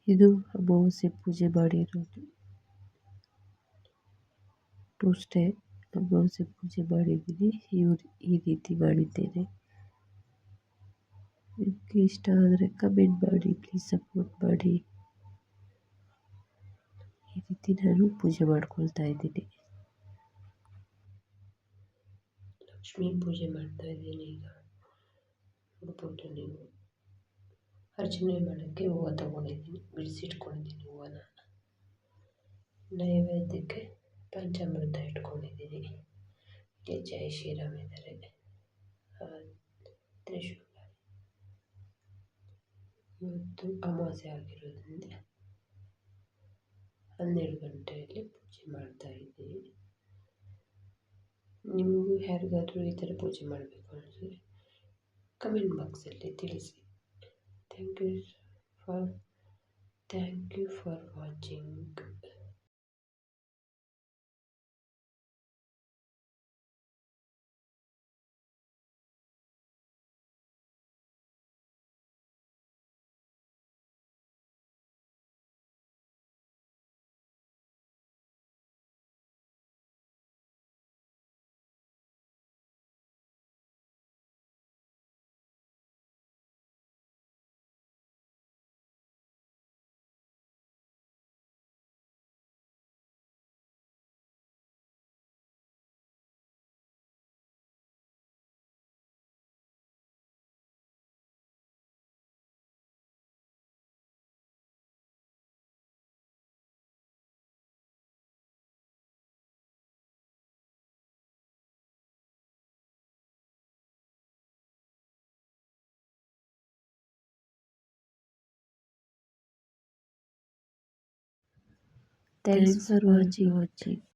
ಇದು ಅಮಾವಾಸ್ಯೆ ಪೂಜೆ ಮಾಡಿರೋದು. ಟ್ಯೂಸ್ಡೇ ಅಮಾವಾಸ್ಯೆ ಪೂಜೆ ಮಾಡಿದ್ದೀನಿ. ಈ ರೀತಿ ಮಾಡಿದ್ದೇನೆ. ನಿಮಗೆ ಇಷ್ಟ ಆದರೆ ಕಮೆಂಟ್ ಮಾಡಿ, ಪ್ಲೀಸ್ ಸಪೋರ್ಟ್ ಮಾಡಿ. ಈ ರೀತಿ ನಾನು ಪೂಜೆ ಮಾಡ್ಕೊಳ್ತಾ ಇದ್ದೀನಿ. ಲಕ್ಷ್ಮೀ ಪೂಜೆ ಮಾಡ್ತಾ ಇದ್ದೀನಿ. ಈಗ ನೋಡ್ಬೋದು ನೀವು. ಅರ್ಚನೆ ಮಾಡೋಕ್ಕೆ ಹೂವು ತೊಗೊಂಡಿದ್ದೀನಿ, ಬಿಡಿಸಿಟ್ಕೊಂಡಿದ್ದೀನಿ ಹೂವನ. ನೈವೇದ್ಯಕ್ಕೆ ಪಂಚಾಮೃತ ಇಟ್ಕೊಂಡಿದ್ದೀನಿ. ಇಲ್ಲಿ ಜೈ ಶ್ರೀರಾಮ್ ಇದ್ದಾರೆ, ತ್ರಿಶೂಲ. ಇವತ್ತು ಅಮಾವಾಸ್ಯೆ ಆಗಿರೋದ್ರಿಂದ 12 ಗಂಟೆಯಲ್ಲಿ ಪೂಜೆ ಮಾಡ್ತಾ ಇದ್ದೀನಿ. ನಿಮಗೂ ಯಾರಿಗಾದರೂ ಈ ಥರ ಪೂಜೆ ಮಾಡಬೇಕು ಅನಿಸಿದ್ರೆ ಕಮೆಂಟ್ ಬಾಕ್ಸಲ್ಲಿ ತಿಳಿಸಿ. Thank you for watching. Thanks for watching.